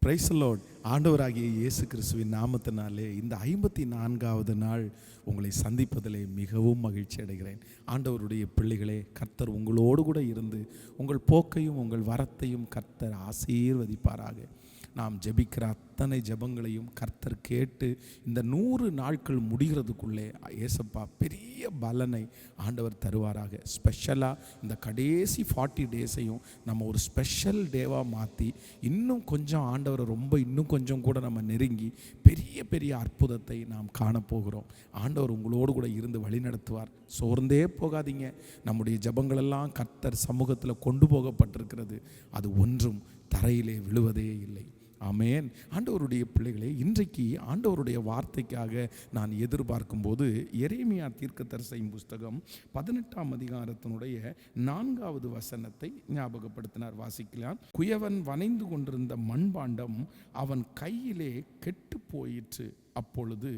Praise the Lord. ஆண்டவராகிய இயேசு கிறிஸ்துவின் நாமத்தினாலே இந்த 54வது நாள் உங்களை சந்திப்பதிலே மிகவும் மகிழ்ச்சி அடைகிறேன். ஆண்டவருடைய பிள்ளைகளே, கர்த்தர் உங்களோடு கூட இருந்து உங்கள் போக்கையும் உங்கள் வரத்தையும் கர்த்தர் ஆசீர்வதிப்பாராக. நாம் ஜெபிக்கிற அத்தனை ஜெபங்களையும் கர்த்தர் கேட்டு இந்த 100 நாட்கள் முடிகிறதுக்குள்ளே ஏசப்பா பெரிய பலனை ஆண்டவர் தருவாராக. ஸ்பெஷலாக இந்த கடைசி 40 டேஸையும் நம்ம ஒரு ஸ்பெஷல் டேவாக மாற்றி இன்னும் கொஞ்சம் ஆண்டவரை இன்னும் கொஞ்சம் கூட நம்ம நெருங்கி பெரிய பெரிய அற்புதத்தை நாம் காணப்போகிறோம். ஆண்டவர் உங்களோடு கூட இருந்து வழி நடத்துவார். சோர்ந்தே போகாதீங்க. நம்முடைய ஜெபங்களெல்லாம் கர்த்தர் சமூகத்தில் கொண்டு போகப்பட்டிருக்கிறது. அது ஒன்றும் தரையிலே விழுவதே இல்லை. ஆமென். ஆண்டவருடைய பிள்ளைகளே, இன்றைக்கு ஆண்டவருடைய வார்த்தைக்காக நான் எதிர்பார்க்கும்போது எரேமியா தீர்க்கதரிசியின் புஸ்தகம் 18ஆம் அதிகாரத்தினுடைய 4வது வசனத்தை ஞாபகப்படுத்தினார். வாசிக்கலாம். குயவன் வனைந்து கொண்டிருந்த மண்பாண்டம் அவன் கையிலே கெட்டு போயிற்று. அப்பொழுது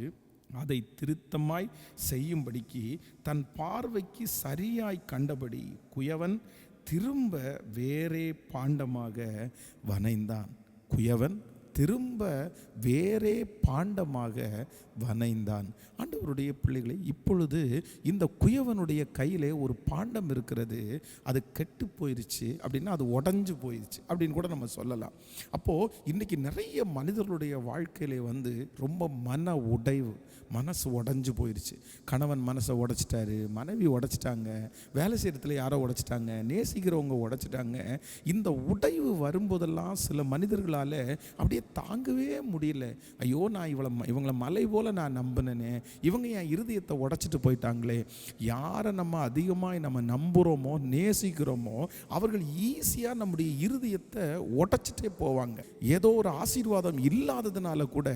அதை திருத்தமாய் செய்யும்படிக்கு தன் பார்வைக்கு சரியாய் கண்டபடி குயவன் திரும்ப வேறே பாண்டமாக வனைந்தான். குயவன் திரும்ப வேறே பாண்டமாக வனைந்தான். ஆண்டவருடைய பிள்ளைகளை, இப்பொழுது இந்த குயவனுடைய கையிலே ஒரு பாண்டம் இருக்கிறது. அது கெட்டு போயிடுச்சு அப்படின்னா அது உடஞ்சு போயிடுச்சு அப்படின்னு கூட நம்ம சொல்லலாம். அப்போது இன்றைக்கி நிறைய மனிதர்களுடைய வாழ்க்கையிலே ரொம்ப மன உடைவு, மனசு உடஞ்சி போயிடுச்சு. கணவன் மனசை உடைச்சிட்டாரு, மனைவி உடைச்சிட்டாங்க, வேலை செய்கிறதுல யாரோ உடைச்சிட்டாங்க, நேசிக்கிறவங்க உடைச்சிட்டாங்க. இந்த உடைவு வரும்போதெல்லாம் சில மனிதர்களால் அப்படியே தாங்கவே முடியல. ஐயோ, நான் இவங்களை மலை போல் நான் நம்பினேனே, இவங்க என் இருதயத்தை உடைச்சிட்டு போயிட்டாங்களே. யாரை நம்ம அதிகமாக நம்ம நம்புகிறோமோ நேசிக்கிறோமோ அவர்கள் ஈஸியாக நம்முடைய இருதயத்தை உடைச்சிட்டே போவாங்க. ஏதோ ஒரு ஆசீர்வாதம் இல்லாததுனால கூட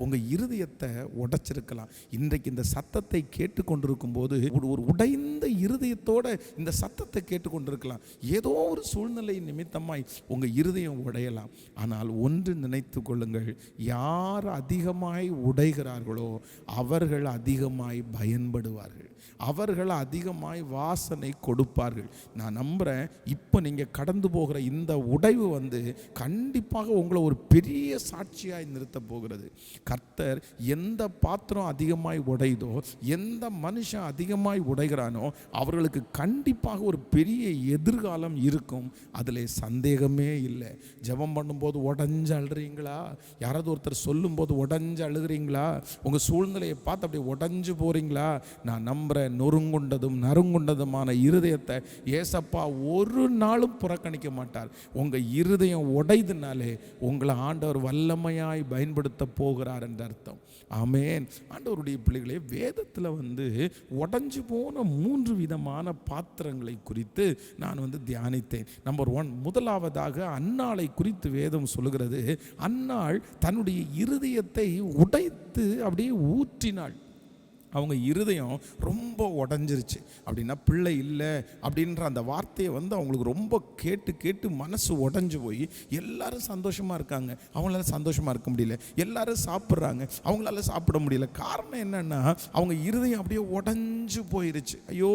உங்கள் இருதயத்தை உடைச்சிருக்கலாம். இன்றைக்கு இந்த சத்தத்தை கேட்டுக்கொண்டிருக்கும் போது ஒரு உடைந்த இருதயத்தோட இந்த சத்தத்தை கேட்டுக்கொண்டிருக்கலாம். ஏதோ ஒரு சூழ்நிலை நிமித்தமாய் உங்கள் இருதயம் உடையலாம். ஆனால் ஒன்று நினைத்து கொள்ளுங்கள், யார் அதிகமாய் உடைகிறார்களோ அவர்கள் அதிகமாய் பயன்படுவார்கள், அவர்கள் அதிகமாய் வாசனை கொடுப்பார்கள். நான் நம்புகிறேன், இப்போ நீங்கள் கடந்து போகிற இந்த உடைவு கண்டிப்பாக உங்களை ஒரு பெரிய சாட்சியாய் நிறுத்த போகிறது. கர்த்தர் எந்த பாத்திரம் அதிகமாய் உடையுதோ, எந்த மனுஷன் அதிகமாய் உடைகிறானோ அவர்களுக்கு கண்டிப்பாக ஒரு பெரிய எதிர்காலம் இருக்கும். அதில் சந்தேகமே இல்லை. ஜெபம் பண்ணும்போது உடஞ்சு அழுறீங்களா? யாராவது ஒருத்தர் சொல்லும்போது உடஞ்சு அழுகிறீங்களா? உங்கள் சூழ்நிலையை பார்த்து அப்படியே உடஞ்சு போகிறீங்களா? நான் நம்புகிறேன், நொறுங்குண்டதும் நறுங்குண்டதுமான இருதயத்தை ஏசப்பா ஒரு நாளும் புறக்கணிக்க மாட்டார். உங்கள் இருதயம் உடைதுனாலே உங்களை ஆண்டவர் வல்லமையாய் பயன்படுத்த போகிறார் என்ற அர்த்தம். ஆமென். ஆண்டவருடைய பிள்ளைகளே, வேதத்தில் உடைஞ்சு போன 3 விதமான பாத்திரங்களை குறித்து நான் தியானித்தேன். நம்பர் 1, முதலாவதாக அன்னாளை குறித்து வேதம் சொல்லுகிறது. அன்னாள் தன்னுடைய இருதயத்தை உடைத்து அப்படியே ஊற்றினாள். அவங்க இருதயம் ரொம்ப உடஞ்சிருச்சு. அப்படின்னா பிள்ளை இல்லை அப்படின்ற அந்த வார்த்தையை அவங்களுக்கு ரொம்ப கேட்டு கேட்டு மனசு உடஞ்சி போய் எல்லாரும் சந்தோஷமாக இருக்காங்க, அவங்களால சந்தோஷமாக இருக்க முடியல. எல்லாரும் சாப்பிட்றாங்க, அவங்களால சாப்பிட முடியல. காரணம் என்னன்னா அவங்க இருதயம் அப்படியே உடஞ்சி போயிருச்சு. ஐயோ,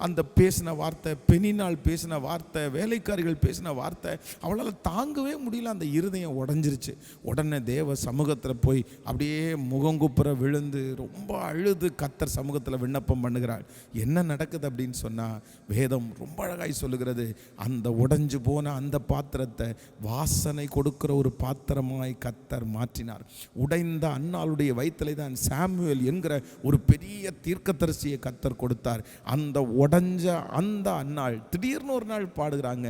அந்த பேசின வார்த்தை, பெண்ணினால் பேசின வார்த்தை, வேலைக்காரிகள் பேசின வார்த்தை அவளால் தாங்கவே முடியல. அந்த இருதயம் உடஞ்சிருச்சு. உடனே தேவ சமூகத்தில் போய் அப்படியே முகங்குப்புற விழுந்து ரொம்ப அழுது கர்த்தர் சமூகத்தில் விண்ணப்பம் பண்ணுகிறாள். என்ன நடக்குது அப்படின்னு சொன்னால் வேதம் ரொம்ப அழகாய் சொல்லுகிறது. அந்த உடைஞ்சு போன அந்த பாத்திரத்தை வாசனை கொடுக்கிற ஒரு பாத்திரமாய் கர்த்தர் மாற்றினார். உடைந்த அன்னாளுடைய வயிற்றிலே தான் சாமுவேல் என்கிற ஒரு பெரிய தீர்க்கதரிசியை கர்த்தர் கொடுத்தார். அந்த உடைஞ்ச அந்த அன்னாள் திடீர்னு ஒரு நாள் பாடுகிறாங்க,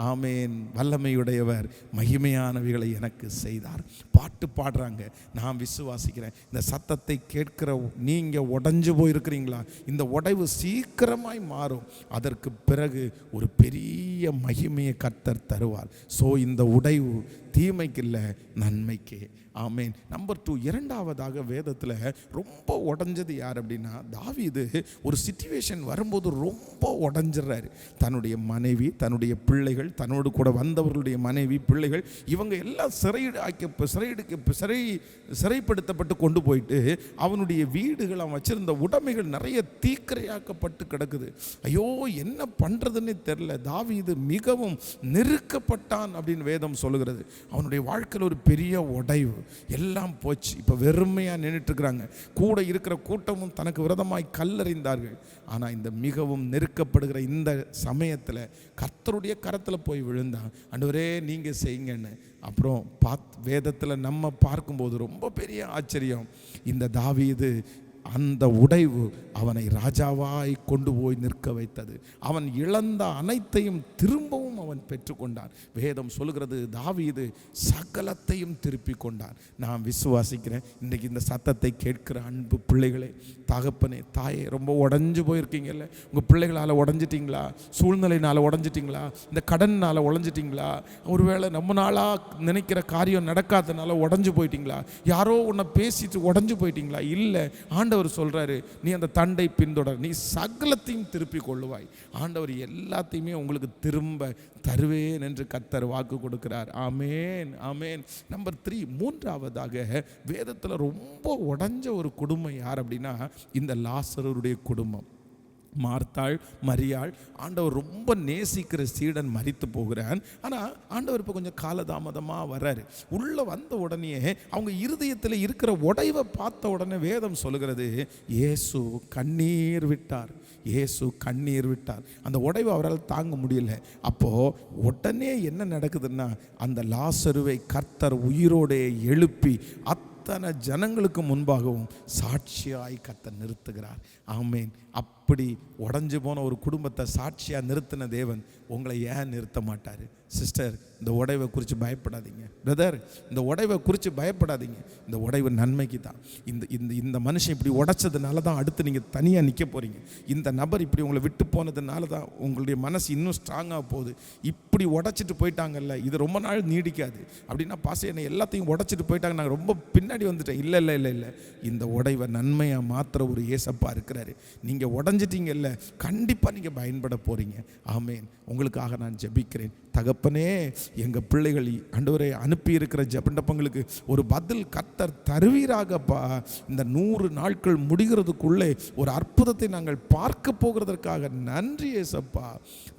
ஆமேன், வல்லமையுடையவர் மகிமையானவைகளை எனக்கு செய்தார். பாட்டு பாடுறாங்க. நான் விசுவாசிக்கிறேன், இந்த சத்தத்தை கேட்கிற நீங்கள் உடைஞ்சு போயிருக்கிறீங்களா? இந்த உடைவு சீக்கிரமாய் மாறும். அதற்கு பிறகு ஒரு பெரிய மகிமையை கர்த்தர் தருவார். ஸோ இந்த உடைவு தீமைக்கு இல்லை, நன்மைக்கு. ஆமேன். நம்பர் 2, இரண்டாவதாக வேதத்தில் ரொம்ப உடஞ்சது யார் அப்படின்னா தாவீது. ஒரு சிச்சுவேஷன் வரும்போது ரொம்ப உடஞ்சிடறாரு. தன்னுடைய மனைவி, தன்னுடைய பிள்ளைகள், தன்னோடு கூட வந்தவர்களுடைய மனைவி, பிள்ளைகள், இவங்க எல்லாம் சிறைப்படுத்தப்பட்டு கொண்டு போயிட்டு அவனுடைய வீடுகள், அவன் வச்சிருந்த உடைமைகள் நிறைய தீக்கிரையாக்கப்பட்டு கிடக்குது. ஐயோ, என்ன பண்ணுறதுன்னு தெரில. தாவீது மிகவும் நெருக்கப்பட்டான் அப்படின்னு வேதம் சொல்லுகிறது. அவனுடைய வாழ்க்கையில் ஒரு பெரிய உடைவு, எல்லாம் போச்சு. இப்போ வெறுமையாக நின்றுட்டுருக்குறாங்க. கூட இருக்கிற கூட்டமும் தனக்கு விரதமாய் கல்லறிந்தார்கள். ஆனால் இந்த மிகவும் நெருக்கப்படுகிற இந்த சமயத்தில் கர்த்தருடைய கரத்தில் போய் விழுந்தான். ஆண்டவரே நீங்கள் செய்யுங்கன்னு. அப்புறம் வேதத்தில் நம்ம பார்க்கும்போது ரொம்ப பெரிய ஆச்சரியம். இந்த தாவீது அந்த உடைவு அவனை ராஜாவாய் கொண்டு போய் நிற்க வைத்தது. அவன் இழந்த அனைத்தையும் திரும்பவும் அவன் பெற்றுக்கொண்டான். வேதம் சொல்கிறது தாவீது சகலத்தையும் திருப்பி கொண்டான். நான் விசுவாசிக்கிறேன், இன்றைக்கி இந்த சத்தத்தை கேட்கிற அன்பு பிள்ளைகளே, தகப்பனே, தாயே, ரொம்ப உடஞ்சு போயிருக்கீங்கல்ல. உங்கள் பிள்ளைகளால் உடஞ்சிட்டிங்களா? சூழ்நிலையினால் உடஞ்சிட்டிங்களா? இந்த கடனால் உடஞ்சிட்டிங்களா? ஒருவேளை நம்ம நாளாக நினைக்கிற காரியம் நடக்காதனால உடஞ்சு போயிட்டீங்களா? யாரோ உன்னை பேசிட்டு உடஞ்சு போயிட்டீங்களா? இல்லை, ஆண்டவர் சொல்றாரு, நீ அந்த தண்டை பின்தொடர், நீ சகலத்தையும் திருப்பி கொள்ளுவாய். ஆண்டவர் எல்லாத்தையுமே உங்களுக்கு திரும்ப தருவேன் என்று கர்த்தர் வாக்கு கொடுக்கிறார். ஆமேன், ஆமேன். நம்பர் 3, மூன்றாவதாக வேதத்தில் ரொம்ப உடைஞ்ச ஒரு குடும்பம் யார் அப்படின்னா இந்த லாசருடைய குடும்பம். மார்த்தாள், மரியாள். ஆண்டவர் ரொம்ப நேசிக்கிற சீடன் மரித்து போகிறான். ஆனால் ஆண்டவர் இப்போ கொஞ்சம் காலதாமதமாக வர்றாரு. உள்ளே வந்த உடனே அவங்க இருதயத்தில் இருக்கிற உடைவை பார்த்த உடனே வேதம் சொல்லுகிறது, இயேசு கண்ணீர் விட்டார். இயேசு கண்ணீர் விட்டார். அந்த உடைவை அவரால் தாங்க முடியல. அப்போது உடனே என்ன நடக்குதுன்னா, அந்த லாசருவை கர்த்தர் உயிரோடே எழுப்பி அத்தனை ஜனங்களுக்கு முன்பாகவும் சாட்சியாய் கர்த்தர் நிறுத்துகிறார். ஆமேன். அப்படி உடஞ்சு போன ஒரு குடும்பத்தை சாட்சியாக நிறுத்தின தேவன் உங்களை ஏன் நிறுத்த மாட்டார்? சிஸ்டர், இந்த உடைவை குறித்து பயப்படாதீங்க. பிரதர், இந்த உடைவை குறித்து பயப்படாதீங்க. இந்த உடைவு நன்மைக்கு தான். இந்த மனுஷன் இப்படி உடைச்சதுனால தான் அடுத்து நீங்கள் தனியாக நிற்க போகிறீங்க. இந்த நபர் இப்படி உங்களை விட்டு போனதுனால தான் உங்களுடைய மனசு இன்னும் ஸ்ட்ராங்காக போகுது. இப்படி உடைச்சிட்டு போயிட்டாங்கல்ல, இது ரொம்ப நாள் நீடிக்காது. அப்படின்னா பாச என்னை எல்லாத்தையும் உடைச்சிட்டு போயிட்டாங்க, நாங்கள் ரொம்ப பின்னாடி வந்துட்டேன். இல்லை இல்லை இல்லை இல்லை, இந்த உடைவை நன்மையாக மாத்திர ஒரு ஏசப்பா இருக்கிறாரு. நீங்கள் உடஞ்சிட்டீங்கல்ல, கண்டிப்பாக நீங்கள் பயன்பட போகிறீங்க. ஆமேன். உங்களுக்காக நான் ஜெபிக்கிறேன். தகப்பனே, எங்கள் பிள்ளைகள் ஆண்டவரே அனுப்பி இருக்கிற ஜெபண்டப்பங்களுக்கு ஒரு பதில் கர்த்தர் தருவீராகப்பா. இந்த 100 நாட்கள் முடிகிறதுக்குள்ளே ஒரு அற்புதத்தை நாங்கள் பார்க்க போகிறதற்காக நன்றி ஏசப்பா,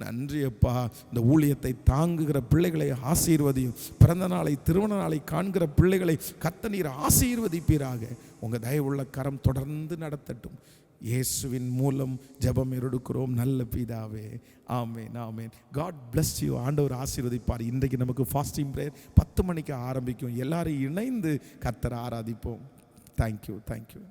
நன்றி அப்பா. இந்த ஊழியத்தை தாங்குகிற பிள்ளைகளை ஆசீர்வதியும். பிறந்த நாளை, திருமண நாளை காண்கிற பிள்ளைகளை கர்த்தர் நீர் ஆசீர்வதிப்பீராக. உங்கள் தயவுள்ள கரம் தொடர்ந்து நடத்தட்டும். இயேசுவின் மூலம் ஜெபம் எடுக்கிறோம் நல்ல பிதாவே. ஆமேன், ஆமேன். God bless you. ஆண்டவர் ஆசீர்வதிப்பார். இன்றைக்கு நமக்கு ஃபாஸ்டிங் பிரேயர் 10 மணிக்கு ஆரம்பிக்கும். எல்லாரும் இணைந்து கர்த்தரை ஆராதிப்போம். Thank you, thank you.